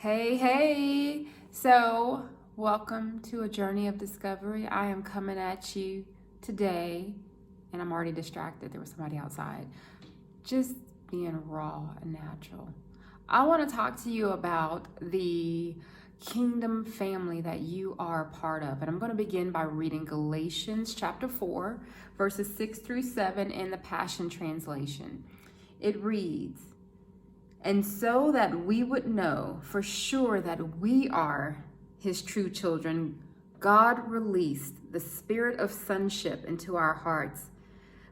Hey. So, welcome to a journey of discovery. I am coming at you today, and I'm already distracted. There was somebody outside. Just being raw and natural. I want to talk to you about the kingdom family that you are a part of. And I'm going to begin by reading Galatians chapter 4, verses 6 through 7 in the Passion Translation. It reads, "And so that we would know for sure that we are his true children, God released the Spirit of Sonship into our hearts,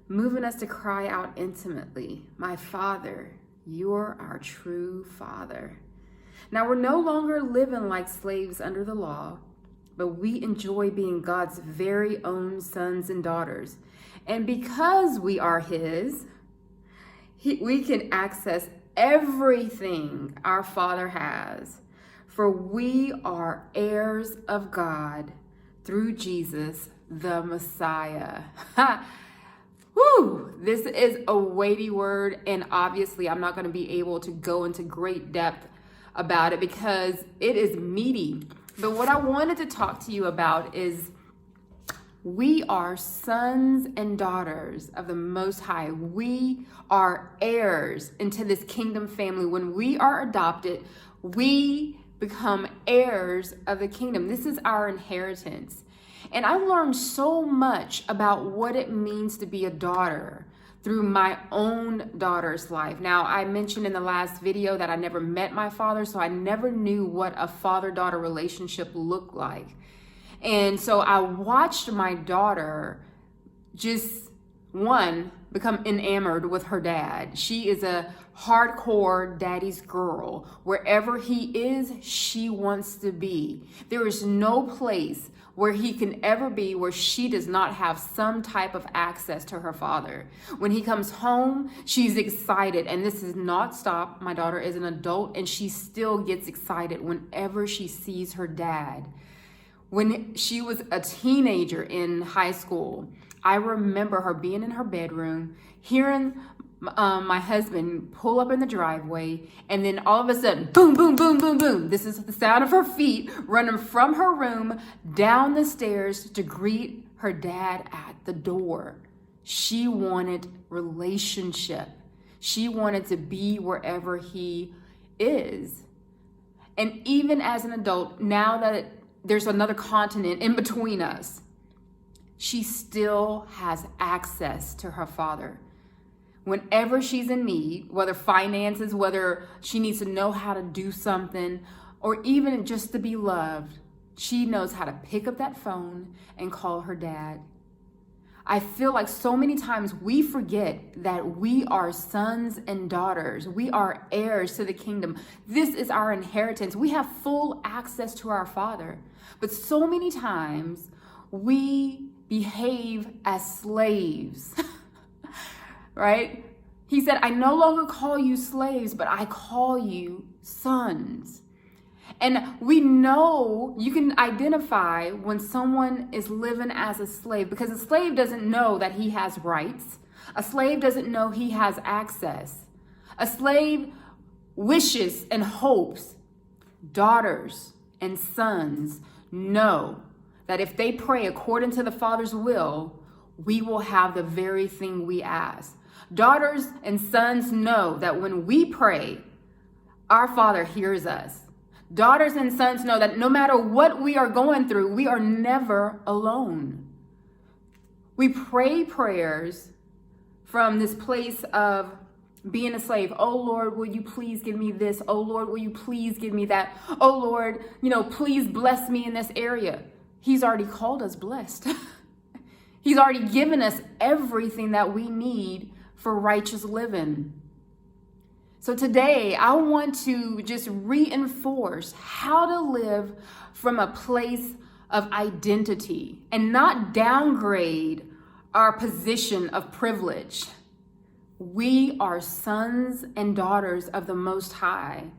moving us to cry out intimately, 'My Father, you're our true Father.' Now we're no longer living like slaves under the law, but we enjoy being God's very own sons and daughters. And because we are his, we can access everything our Father has, for we are heirs of God through Jesus, the Messiah." Woo! This is a weighty word, and obviously I'm not going to be able to go into great depth about it because it is meaty. But what I wanted to talk to you about is we are sons and daughters of the Most High. We are heirs into this kingdom family. When we are adopted, we become heirs of the kingdom. This is our inheritance. And I learned so much about what it means to be a daughter through my own daughter's life. Now, I mentioned in the last video that I never met my father, so I never knew what a father-daughter relationship looked like. And so I watched my daughter just, become enamored with her dad. She is a hardcore daddy's girl. Wherever he is, she wants to be. There is no place where he can ever be where she does not have some type of access to her father. When he comes home, she's excited, and this is not stop. My daughter is an adult, and she still gets excited whenever she sees her dad. When she was a teenager in high school, I remember her being in her bedroom, hearing my husband pull up in the driveway, and then all of a sudden, boom, boom, boom, boom, boom. This is the sound of her feet running from her room down the stairs to greet her dad at the door. She wanted relationship. She wanted to be wherever he is. And even as an adult, now that there's another continent in between us, she still has access to her father. Whenever she's in need, whether finances, whether she needs to know how to do something, or even just to be loved, she knows how to pick up that phone and call her dad. I feel like so many times we forget that we are sons and daughters. We are heirs to the kingdom. This is our inheritance. We have full access to our Father. But so many times we behave as slaves, right? He said, "I no longer call you slaves, but I call you sons." And we know you can identify when someone is living as a slave, because a slave doesn't know that he has rights. A slave doesn't know he has access. A slave wishes and hopes. Daughters and sons know that if they pray according to the Father's will, we will have the very thing we ask. Daughters and sons know that when we pray, our Father hears us. Daughters and sons know that no matter what we are going through, we are never alone. We pray prayers from this place of being a slave. "Oh Lord, will you please give me this? Oh Lord, will you please give me that? Oh Lord, please bless me in this area." He's already called us blessed. He's already given us everything that we need for righteous living. So today, I want to just reinforce how to live from a place of identity and not downgrade our position of privilege. We are sons and daughters of the Most High.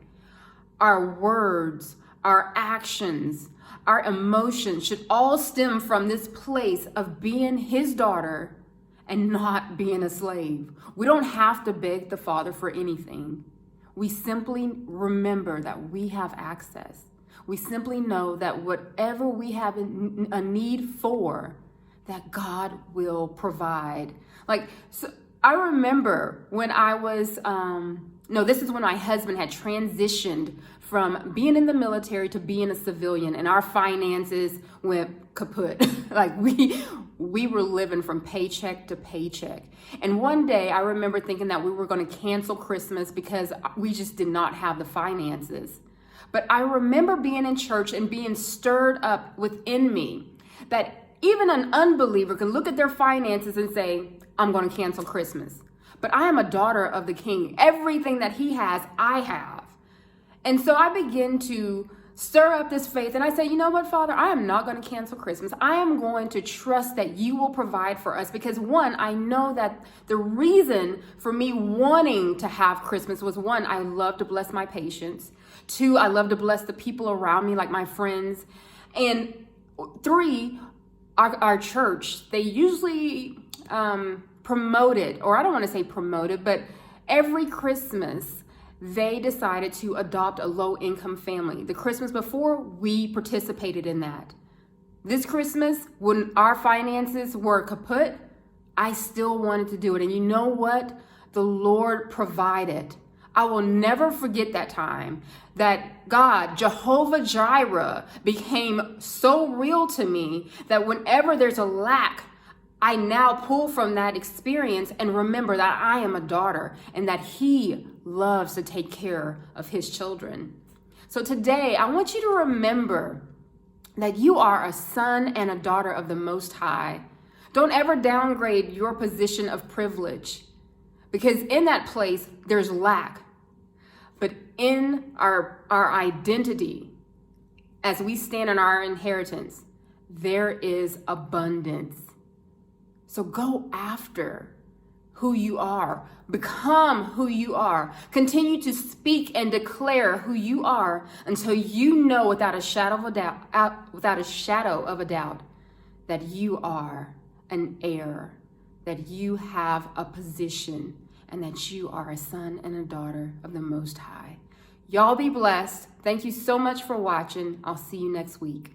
Our words, our actions, our emotions should all stem from this place of being his daughter and not being a slave. We don't have to beg the Father for anything. We simply remember that we have access. We simply know that whatever we have a need for, that God will provide. So I remember when I was, this is when my husband had transitioned from being in the military to being a civilian, and our finances went kaput. We were living from paycheck to paycheck. And one day I remember thinking that we were going to cancel Christmas because we just did not have the finances. But I remember being in church and being stirred up within me that even an unbeliever can look at their finances and say, I'm going to cancel Christmas. But I am a daughter of the King. Everything that he has, I have. And so I begin to stir up this faith. And I say, you know what, Father, I am not going to cancel Christmas. I am going to trust that you will provide for us. Because one, I know that the reason for me wanting to have Christmas was, one, I love to bless my patients. Two, I love to bless the people around me, like my friends. And three, our church, they usually promoted, or I don't want to say promoted, but every Christmas, they decided to adopt a low-income family. The Christmas before, we participated in that. This Christmas, when our finances were kaput, I still wanted to do it. And you know what? The Lord provided. I will never forget that time that God, Jehovah Jireh, became so real to me that whenever there's a lack, I now pull from that experience and remember that I am a daughter and that he loves to take care of his children. So today, I want you to remember that you are a son and a daughter of the Most High. Don't ever downgrade your position of privilege, because in that place, there's lack. But in our identity, as we stand in our inheritance, there is abundance. So go after who you are. Become who you are. Continue to speak and declare who you are until you know without a shadow of a doubt that you are an heir, that you have a position, and that you are a son and a daughter of the Most High. Y'all be blessed. Thank you so much for watching. I'll see you next week.